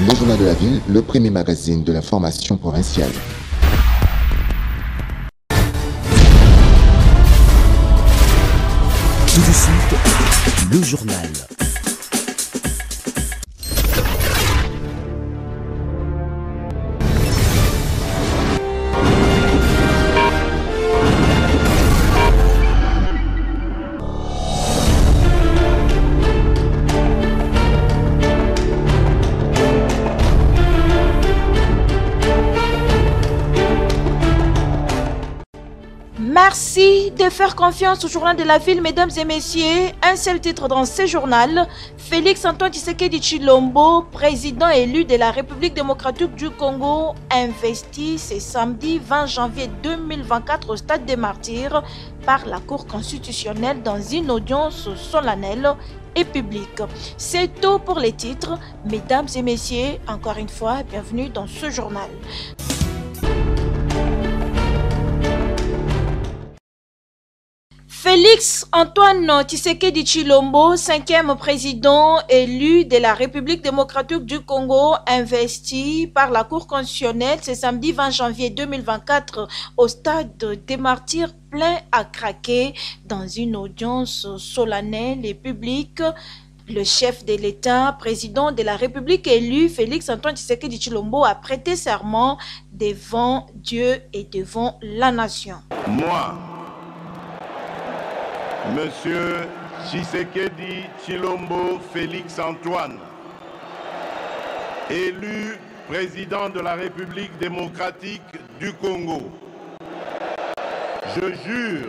Le Journal de la Ville, le premier magazine de l'information provinciale. Tout de suite, le journal. Merci de faire confiance au journal de la ville, mesdames et messieurs. Un seul titre dans ce journal. Félix-Antoine Tshisekedi Tshilombo, président élu de la République démocratique du Congo, investi ce samedi 20 janvier 2024 au stade des Martyrs par la Cour constitutionnelle dans une audience solennelle et publique. C'est tout pour les titres. Mesdames et messieurs, encore une fois, bienvenue dans ce journal. Félix-Antoine Tshisekedi Tshilombo, 5e président élu de la République démocratique du Congo, investi par la Cour constitutionnelle ce samedi 20 janvier 2024 au stade des Martyrs, plein à craquer dans une audience solennelle et publique. Le chef de l'État, président de la République élu, Félix-Antoine Tshisekedi Tshilombo, a prêté serment devant Dieu et devant la nation. Moi, Monsieur Tshisekedi Tshilombo Félix-Antoine, élu président de la République démocratique du Congo, je jure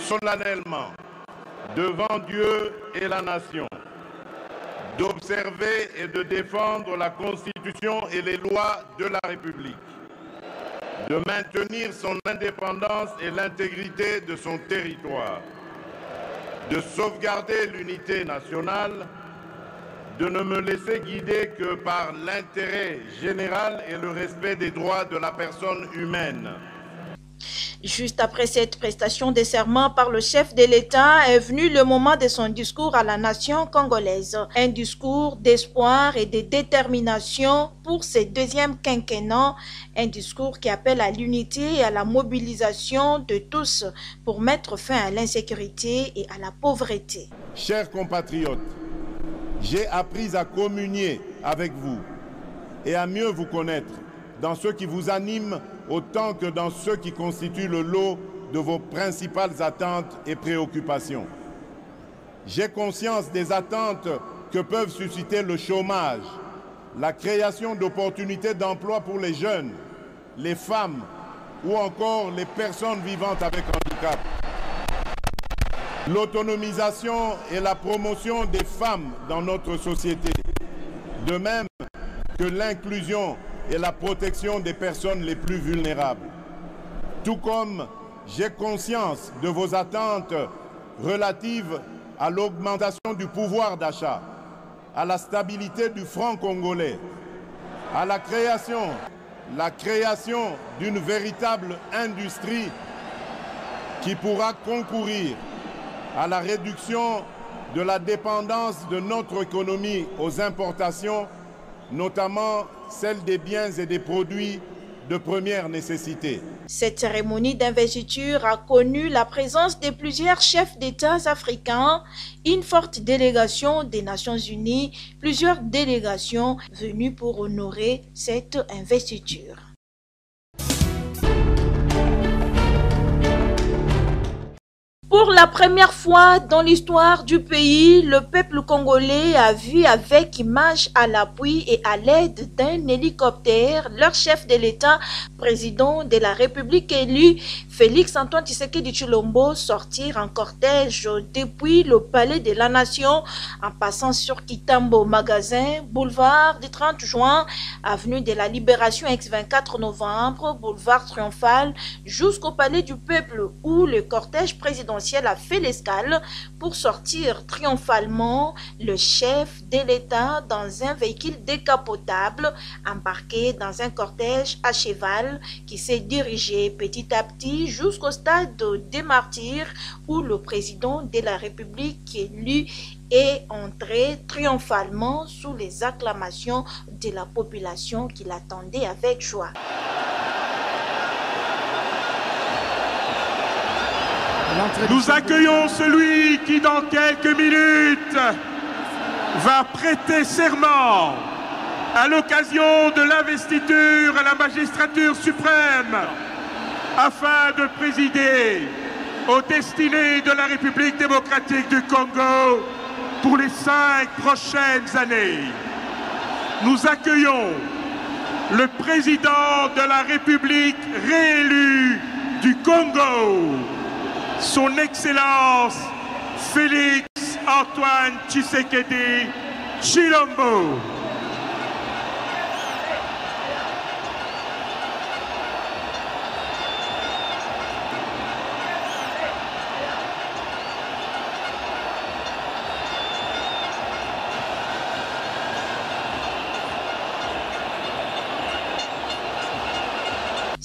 solennellement devant Dieu et la nation d'observer et de défendre la Constitution et les lois de la République, de maintenir son indépendance et l'intégrité de son territoire, de sauvegarder l'unité nationale, de ne me laisser guider que par l'intérêt général et le respect des droits de la personne humaine. Juste après cette prestation de serment par le chef de l'État est venu le moment de son discours à la nation congolaise. Un discours d'espoir et de détermination pour ce deuxième quinquennat. Un discours qui appelle à l'unité et à la mobilisation de tous pour mettre fin à l'insécurité et à la pauvreté. Chers compatriotes, j'ai appris à communier avec vous et à mieux vous connaître dans ce qui vous anime autant que dans ceux qui constituent le lot de vos principales attentes et préoccupations. J'ai conscience des attentes que peuvent susciter le chômage, la création d'opportunités d'emploi pour les jeunes, les femmes ou encore les personnes vivant avec handicap. L'autonomisation et la promotion des femmes dans notre société, de même que l'inclusion et la protection des personnes les plus vulnérables. Tout comme j'ai conscience de vos attentes relatives à l'augmentation du pouvoir d'achat, à la stabilité du franc congolais, à la création d'une véritable industrie qui pourra concourir à la réduction de la dépendance de notre économie aux importations, notamment celle des biens et des produits de première nécessité. Cette cérémonie d'investiture a connu la présence de plusieurs chefs d'État africains, une forte délégation des Nations Unies, plusieurs délégations venues pour honorer cette investiture. Pour la première fois dans l'histoire du pays, le peuple congolais a vu avec image à l'appui et à l'aide d'un hélicoptère leur chef de l'État, président de la République élu, Félix-Antoine Tshisekedi Tshilombo, sortir en cortège depuis le palais de la Nation en passant sur Kitambo Magasin, boulevard du 30 juin, avenue de la Libération ex-24 novembre, boulevard Triomphal, jusqu'au palais du peuple où le cortège présidentiel présidentielle a fait l'escale pour sortir triomphalement le chef de l'État dans un véhicule décapotable embarqué dans un cortège à cheval qui s'est dirigé petit à petit jusqu'au stade des Martyrs où le président de la République élu est entré triomphalement sous les acclamations de la population qui l'attendait avec joie. Nous accueillons celui qui, dans quelques minutes, va prêter serment à l'occasion de l'investiture à la magistrature suprême afin de présider aux destinées de la République démocratique du Congo pour les 5 prochaines années. Nous accueillons le président de la République réélu du Congo, son Excellence Félix Antoine Tshisekedi Tshilombo.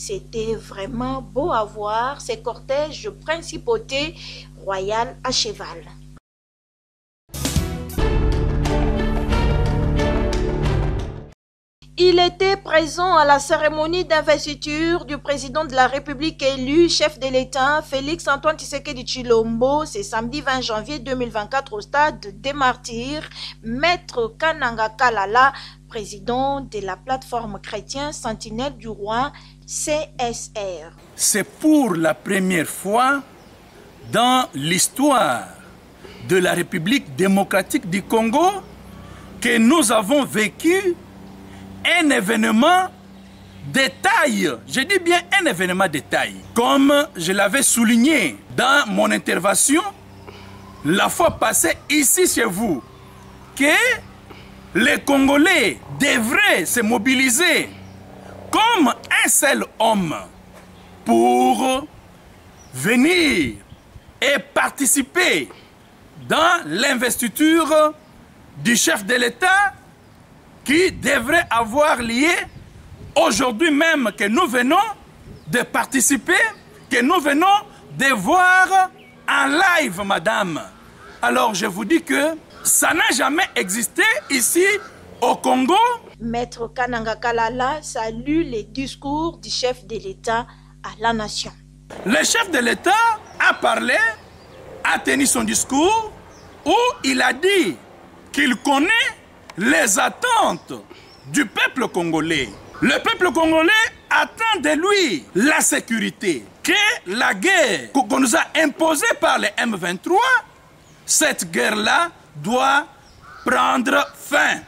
C'était vraiment beau à voir ces cortèges de principauté royale à cheval. Il était présent à la cérémonie d'investiture du président de la République élu, chef de l'État, Félix Antoine Tshisekedi Tshilombo, c'est samedi 20 janvier 2024 au stade des Martyrs. Maître Kananga Kalala, président de la plateforme chrétienne Sentinelle du Roi, CSR. C'est pour la première fois dans l'histoire de la République démocratique du Congo que nous avons vécu un événement de taille. Je dis bien un événement de taille. Comme je l'avais souligné dans mon intervention la fois passée ici chez vous, que les Congolais devraient se mobiliser comme un seul homme pour venir et participer dans l'investiture du chef de l'État qui devrait avoir lieu aujourd'hui même, que nous venons de participer, que nous venons de voir en live, madame. Alors je vous dis que ça n'a jamais existé ici au Congo. Maître Kananga Kalala salue les discours du chef de l'État à la nation. Le chef de l'État a parlé, a tenu son discours où il a dit qu'il connaît les attentes du peuple congolais. Le peuple congolais attend de lui la sécurité, que la guerre qu'on nous a imposée par les M23, cette guerre-là doit prendre fin.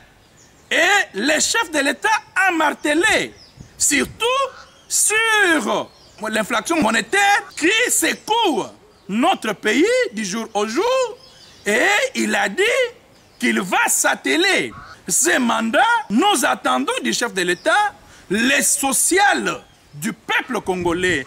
Et le chef de l'État a martelé, surtout sur l'inflation monétaire qui secoue notre pays du jour au jour. Et il a dit qu'il va s'atteler. Ce mandat, nous attendons du chef de l'État les social du peuple congolais.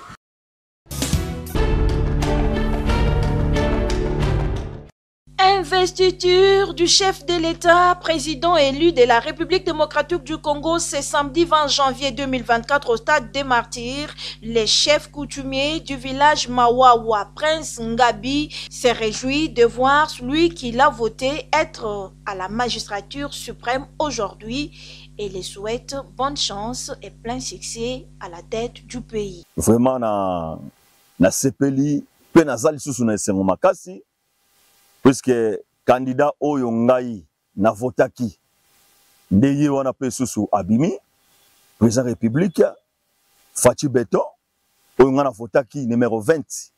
Investiture du chef de l'État, président élu de la République démocratique du Congo, c'est samedi 20 janvier 2024 au stade des Martyrs. Les chefs coutumiers du village Mawawa, Prince Ngabi, s'est réjoui de voir celui qu'il a voté être à la magistrature suprême aujourd'hui et les souhaite bonne chance et plein succès à la tête du pays. Vraiment, na sepeli, pe nazali susu na esengo makasi. Puisque candidat oyo ngai na votaki ndeye wana pe susu abimi président république Fachi Beton oyo nga na votaki numéro 20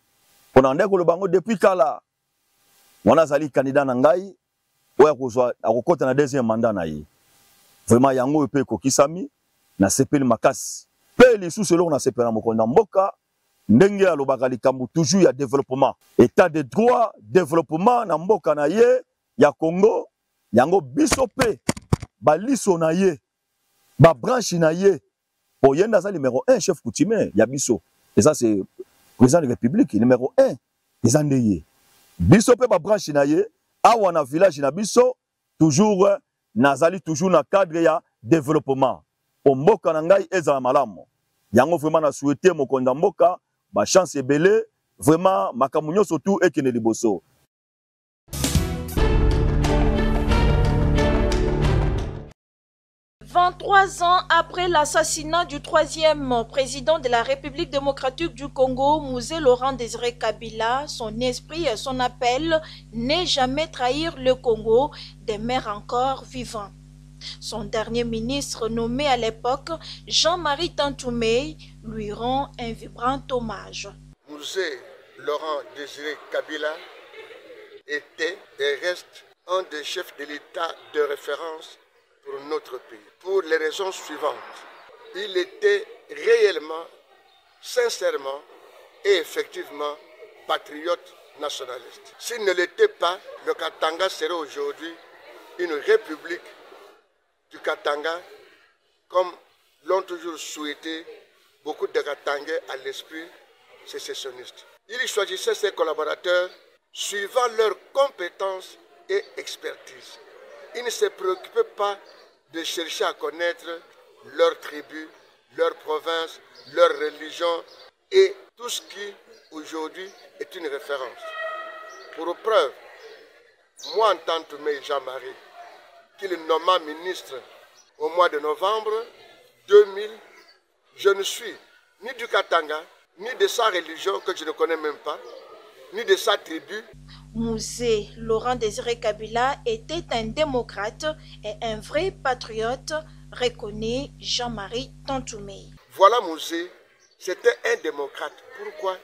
pona ndeko lo bango depuis kala wana zali candidat na ngai oyo kozwa akokota na deuxième mandat na ye vraiment yango pe kokisami na sepeli makasi pe lisusu lo na sepela mokonda mboka. Ndenge alobaka likambo toujours ya développement, état de droit, développement na mboka na ye ya Congo, yango biso pe ba liso na ye, ba branche na ye. Pour yenda za numéro 1 chef coutumier ya biso. Et ça c'est président de la République numéro 1 ezandeye biso pe ba branche na ye awa na village na biso toujours nazali toujours na cadre ya développement mboka na ngai ezala malamu yango vraiment na souhaiter mokonda mboka ba chance ebele vraiment makambo nyonso tout ekene liboso. « 23 ans après l'assassinat du troisième président de la République démocratique du Congo, Mouzé Laurent Désiré Kabila, son esprit et son appel n'est jamais trahir le Congo, demeure encore vivant. Son dernier ministre nommé à l'époque, Jean-Marie Tantoumé, lui rend un vibrant hommage. Mouzé Laurent Désiré Kabila était et reste un des chefs de l'État de référence pour notre pays. Pour les raisons suivantes. Il était réellement, sincèrement et effectivement patriote nationaliste. S'il ne l'était pas, le Katanga serait aujourd'hui une république du Katanga, comme l'ont toujours souhaité beaucoup de Katangais à l'esprit sécessionniste. Il choisissait ses collaborateurs suivant leurs compétences et expertise. Il ne se préoccupait pas de chercher à connaître leur tribu, leur province, leur religion et tout ce qui aujourd'hui est une référence. Pour preuve, moi en tant que Jean-Marie, qu'il nomma ministre au mois de novembre 2000, je ne suis ni du Katanga, ni de sa religion que je ne connais même pas, ni de sa tribu. Mouzé Laurent Désiré Kabila était un démocrate et un vrai patriote, reconnaît Jean-Marie Tantoumé. Voilà Mouzé, c'était un démocrate. Pourquoi?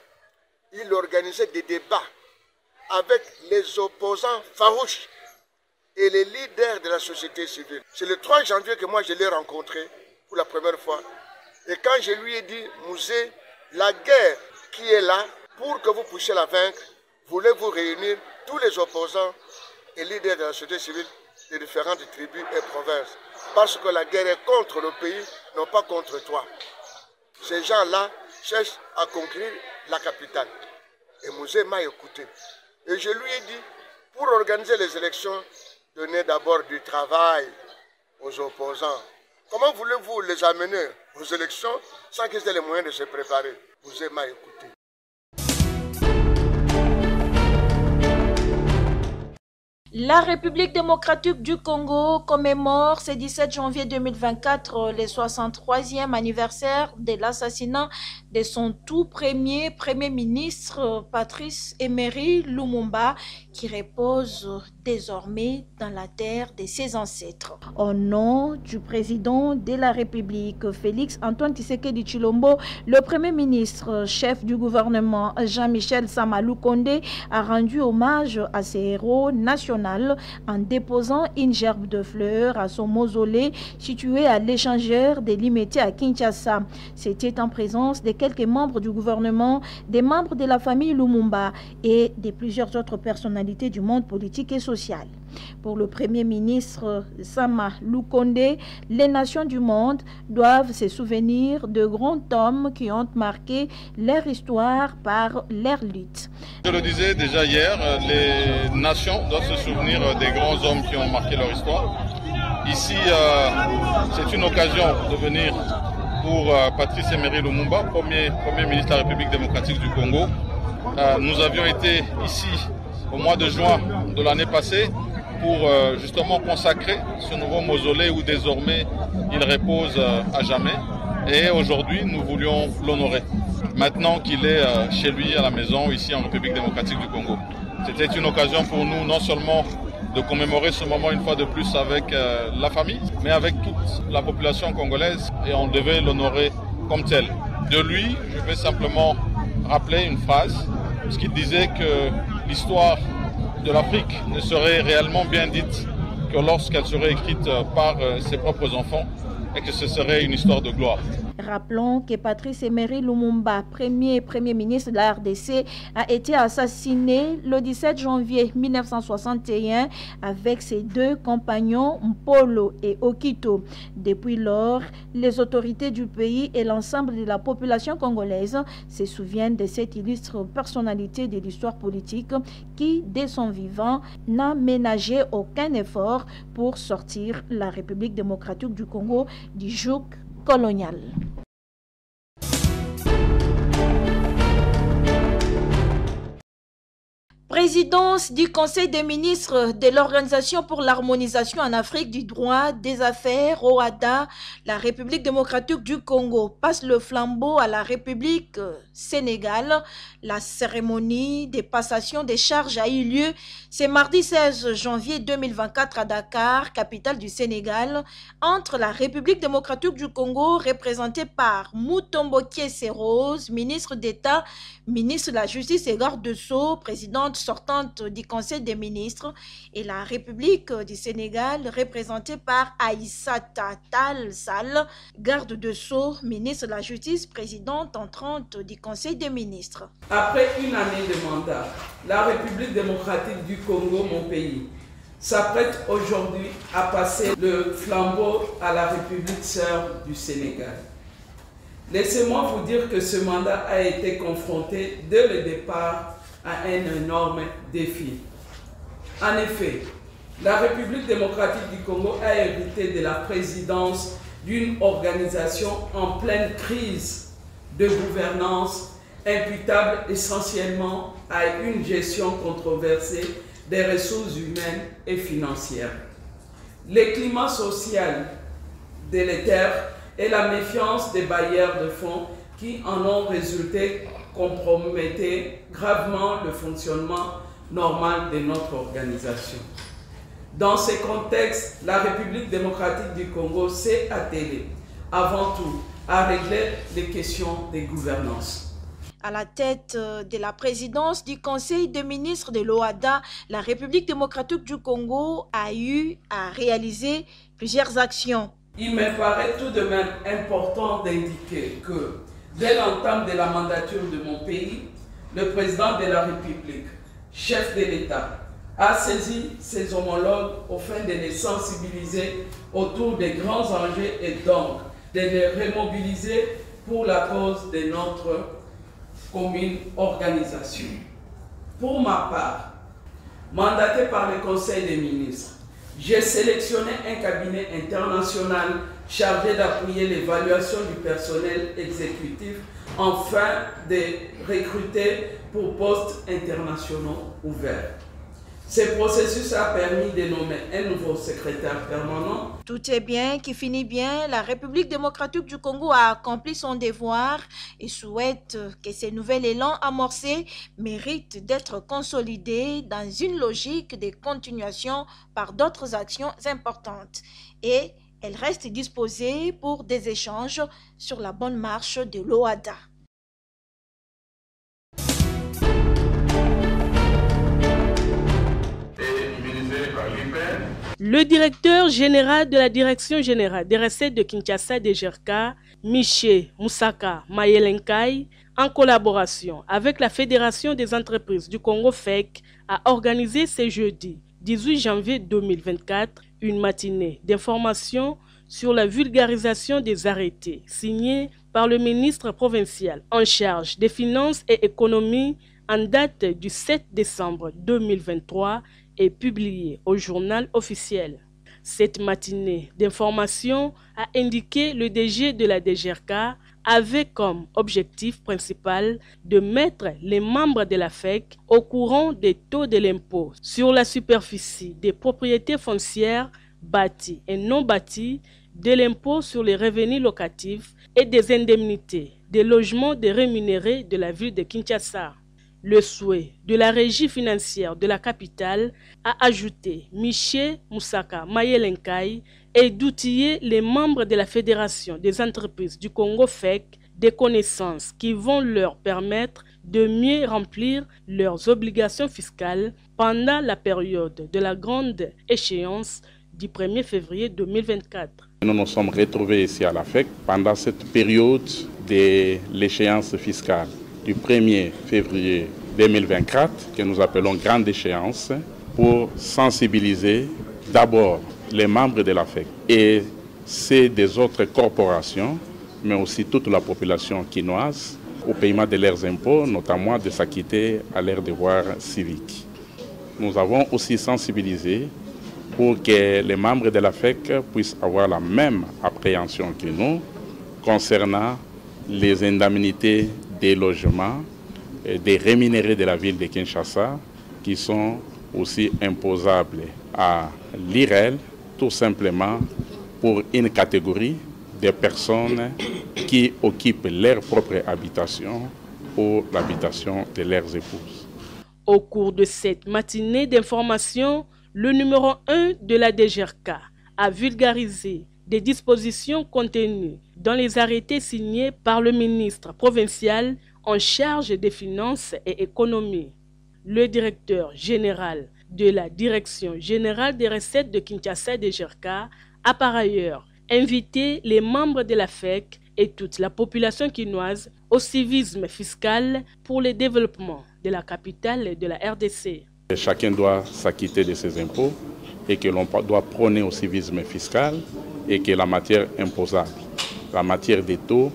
Il organisait des débats avec les opposants farouches et les leaders de la société civile. C'est le 3 janvier que moi je l'ai rencontré pour la première fois. Et quand je lui ai dit, Mouzé, la guerre qui est là, pour que vous puissiez la vaincre, voulez-vous réunir tous les opposants et leaders de la société civile des différentes tribus et provinces? Parce que la guerre est contre le pays, non pas contre toi. Ces gens-là cherchent à conquérir la capitale. Et Mouzé m'a écouté. Et je lui ai dit, pour organiser les élections, donnez d'abord du travail aux opposants. Comment voulez-vous les amener aux élections sans qu'ils aient les moyens de se préparer? Mouzé m'a écouté. La République démocratique du Congo commémore ce 17 janvier 2024 le 63e anniversaire de l'assassinat de son tout premier ministre Patrice Emery Lumumba, qui repose désormais dans la terre de ses ancêtres. Au nom du président de la République, Félix Antoine Tshisekedi Tshilombo, le Premier ministre, chef du gouvernement Jean-Michel Sama Lukonde a rendu hommage à ses héros nationaux en déposant une gerbe de fleurs à son mausolée situé à l'échangeur de Limete à Kinshasa. C'était en présence de quelques membres du gouvernement, des membres de la famille Lumumba et de plusieurs autres personnalités du monde politique et social. Pour le Premier ministre Sama Lukonde, les nations du monde doivent se souvenir de grands hommes qui ont marqué leur histoire par leur lutte. Je le disais déjà hier, les nations doivent se souvenir des grands hommes qui ont marqué leur histoire. Ici, c'est une occasion de venir pour Patrice Emery Lumumba, premier ministre de la République démocratique du Congo. Nous avions été ici au mois de juin de l'année passée pour justement consacrer ce nouveau mausolée où désormais il repose à jamais. Et aujourd'hui, nous voulions l'honorer. Maintenant qu'il est chez lui à la maison, ici en République démocratique du Congo. C'était une occasion pour nous non seulement de commémorer ce moment une fois de plus avec la famille, mais avec toute la population congolaise, et on devait l'honorer comme tel. De lui, je vais simplement rappeler une phrase, ce qui disait que l'histoire de l'Afrique ne serait réellement bien dite que lorsqu'elle serait écrite par ses propres enfants, et que ce serait une histoire de gloire. Rappelons que Patrice Emery Lumumba, premier ministre de la RDC, a été assassiné le 17 janvier 1961 avec ses deux compagnons Mpolo et Okito. Depuis lors, les autorités du pays et l'ensemble de la population congolaise se souviennent de cette illustre personnalité de l'histoire politique qui, dès son vivant, n'a ménagé aucun effort pour sortir la République démocratique du Congo du joug colonial. Présidence du Conseil des ministres de l'Organisation pour l'harmonisation en Afrique du droit des affaires, OHADA, la République démocratique du Congo passe le flambeau à la République Sénégal. La cérémonie de passation des charges a eu lieu ce mardi 16 janvier 2024 à Dakar, capitale du Sénégal, entre la République démocratique du Congo, représentée par Mutombo Kiese-Rose, ministre d'État, ministre de la Justice et garde de Sceaux, présidente sortante du Conseil des ministres, et la République du Sénégal, représentée par Aïssata Tall Sall, garde de Sceaux, ministre de la Justice, présidente entrante du Conseil des ministres. Après une année de mandat, la République démocratique du Congo, mon pays, s'apprête aujourd'hui à passer le flambeau à la République sœur du Sénégal. Laissez-moi vous dire que ce mandat a été confronté dès le départ à un énorme défi. En effet, la République démocratique du Congo a hérité de la présidence d'une organisation en pleine crise de gouvernance imputable essentiellement à une gestion controversée des ressources humaines et financières. Le climat social délétère et la méfiance des bailleurs de fonds qui en ont résulté compromettaient gravement le fonctionnement normal de notre organisation. Dans ce contexte, la République démocratique du Congo s'est attelée avant tout à régler les questions de gouvernance. À la tête de la présidence du Conseil des ministres de l'OHADA, la République démocratique du Congo a eu à réaliser plusieurs actions. Il me paraît tout de même important d'indiquer que dès l'entame de la mandature de mon pays, le président de la République, chef de l'État, a saisi ses homologues afin de les sensibiliser autour des grands enjeux et donc de les remobiliser pour la cause de notre commune organisation. Pour ma part, mandaté par le Conseil des ministres, j'ai sélectionné un cabinet international chargé d'appuyer l'évaluation du personnel exécutif afin de recruter pour postes internationaux ouverts. Ce processus a permis de nommer un nouveau secrétaire permanent. Tout est bien qui finit bien. La République démocratique du Congo a accompli son devoir et souhaite que ce nouvel élan amorcé mérite d'être consolidé dans une logique de continuation par d'autres actions importantes. Et elle reste disposée pour des échanges sur la bonne marche de l'OHADA. Le directeur général de la Direction générale des recettes de Kinshasa DGRK, Miché Moussaka Mayelenkai, en collaboration avec la Fédération des entreprises du Congo FEC, a organisé ce jeudi 18 janvier 2024 une matinée d'information sur la vulgarisation des arrêtés signés par le ministre provincial en charge des finances et économies en date du 7 décembre 2023 et publié au journal officiel. Cette matinée d'information a indiqué le DG de la DGRK avait comme objectif principal de mettre les membres de la FEC au courant des taux de l'impôt sur la superficie des propriétés foncières bâties et non bâties, de l'impôt sur les revenus locatifs et des indemnités des logements des rémunérés de la ville de Kinshasa. Le souhait de la régie financière de la capitale a ajouté Miché Moussaka Mayelenkai et d'outiller les membres de la Fédération des entreprises du Congo FEC des connaissances qui vont leur permettre de mieux remplir leurs obligations fiscales pendant la période de la grande échéance du 1er février 2024. Nous nous sommes retrouvés ici à l'AFEC pendant cette période de l'échéance fiscale du 1er février 2024, que nous appelons grande échéance, pour sensibiliser d'abord les membres de l'AFEC et ceux des autres corporations, mais aussi toute la population quinoise, au paiement de leurs impôts, notamment de s'acquitter à leurs devoirs civiques. Nous avons aussi sensibilisé pour que les membres de l'AFEC puissent avoir la même appréhension que nous concernant les indemnités des logements et des rémunérés de la ville de Kinshasa qui sont aussi imposables à l'IREL, tout simplement pour une catégorie de personnes qui occupent leur propre habitation ou l'habitation de leurs épouses. Au cours de cette matinée d'information, le numéro 1 de la DGRK a vulgarisé des dispositions contenues dans les arrêtés signés par le ministre provincial en charge des finances et économie. Le directeur général de la Direction générale des recettes de Kinshasa DGRK a par ailleurs invité les membres de l'AFEC et toute la population quinoise au civisme fiscal pour le développement de la capitale de la RDC. Chacun doit s'acquitter de ses impôts et que l'on doit prôner au civisme fiscal et que la matière imposable, la matière des taux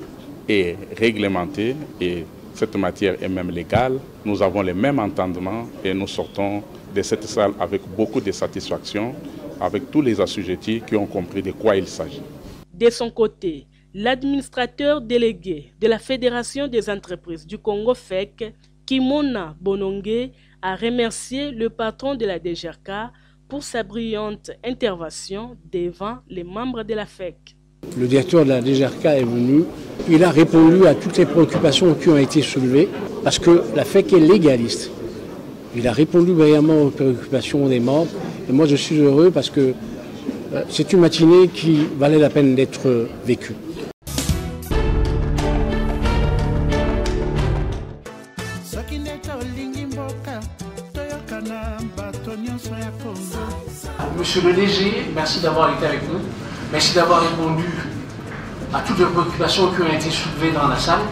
est réglementée et cette matière est même légale. Nous avons les mêmes entendements et nous sortons de cette salle avec beaucoup de satisfaction, avec tous les assujettis qui ont compris de quoi il s'agit. De son côté, l'administrateur délégué de la Fédération des entreprises du Congo FEC, Kimona Bonongue, a remercié le patron de la DGRK pour sa brillante intervention devant les membres de la FEC. Le directeur de la DGRK est venu, il a répondu à toutes les préoccupations qui ont été soulevées parce que la FEC est légaliste. Il a répondu brillamment aux préoccupations des membres et moi je suis heureux parce que c'est une matinée qui valait la peine d'être vécue. Monsieur le DG, merci d'avoir été avec nous. Merci d'avoir répondu à toutes les préoccupations qui ont été soulevées dans la salle.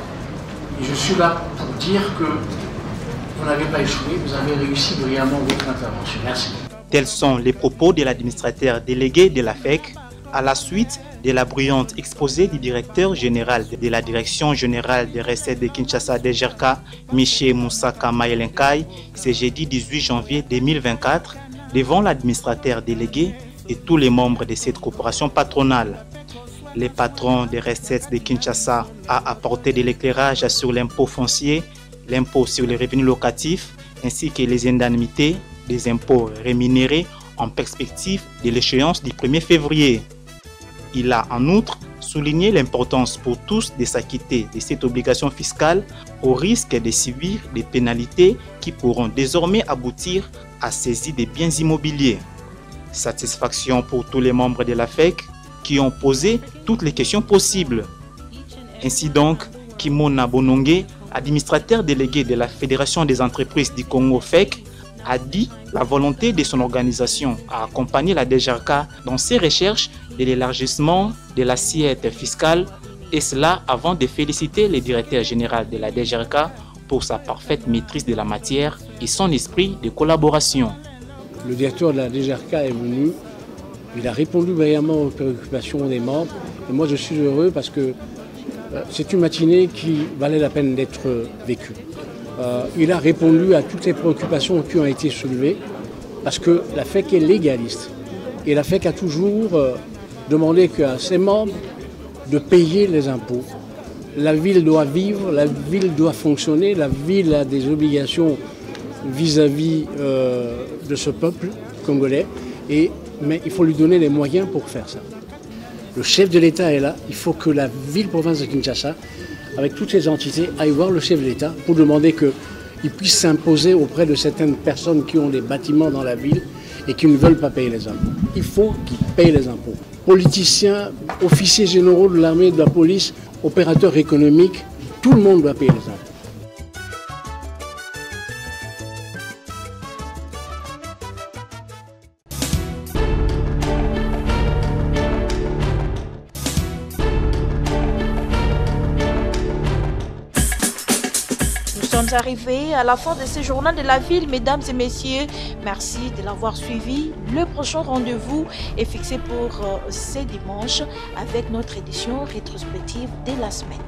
Et je suis là pour dire que vous n'avez pas échoué, vous avez réussi brillamment votre intervention. Merci. Tels sont les propos de l'administrateur délégué de la FEC à la suite de la brillante exposé du directeur général de la Direction générale des recettes de Kinshasa DGRK, Michel Moussaka Mayelenkai, ce jeudi 18 janvier 2024, devant l'administrateur délégué et tous les membres de cette corporation patronale. Le patron des recettes de Kinshasa a apporté de l'éclairage sur l'impôt foncier, l'impôt sur les revenus locatifs, ainsi que les indemnités des impôts rémunérés en perspective de l'échéance du 1er février. Il a en outre souligné l'importance pour tous de s'acquitter de cette obligation fiscale au risque de subir des pénalités qui pourront désormais aboutir à saisie des biens immobiliers. Satisfaction pour tous les membres de la FEC qui ont posé toutes les questions possibles. Ainsi donc, Kimona Bonongue, administrateur délégué de la Fédération des entreprises du Congo FEC, a dit la volonté de son organisation à accompagner la DGRK dans ses recherches de l'élargissement de l'assiette fiscale, et cela avant de féliciter le directeur général de la DGRK pour sa parfaite maîtrise de la matière et son esprit de collaboration. Le directeur de la DGRK est venu, il a répondu brillamment aux préoccupations des membres et moi je suis heureux parce que c'est une matinée qui valait la peine d'être vécue. Il a répondu à toutes les préoccupations qui ont été soulevées parce que la FEC est légaliste et la FEC a toujours demandé à ses membres de payer les impôts. La ville doit vivre, la ville doit fonctionner, la ville a des obligations vis-à-vis de ce peuple congolais, mais il faut lui donner les moyens pour faire ça. Le chef de l'État est là, il faut que la ville-province de Kinshasa, avec toutes ses entités, aille voir le chef de l'État pour demander qu'il puisse s'imposer auprès de certaines personnes qui ont des bâtiments dans la ville et qui ne veulent pas payer les impôts. Il faut qu'ils payent les impôts. Politiciens, officiers généraux de l'armée, de la police, opérateurs économiques, tout le monde doit payer les impôts. sommes arrivés à la fin de ce journal de la ville, mesdames et messieurs. Merci de l'avoir suivi. Le prochain rendez-vous est fixé pour ce dimanche avec notre édition rétrospective de la semaine.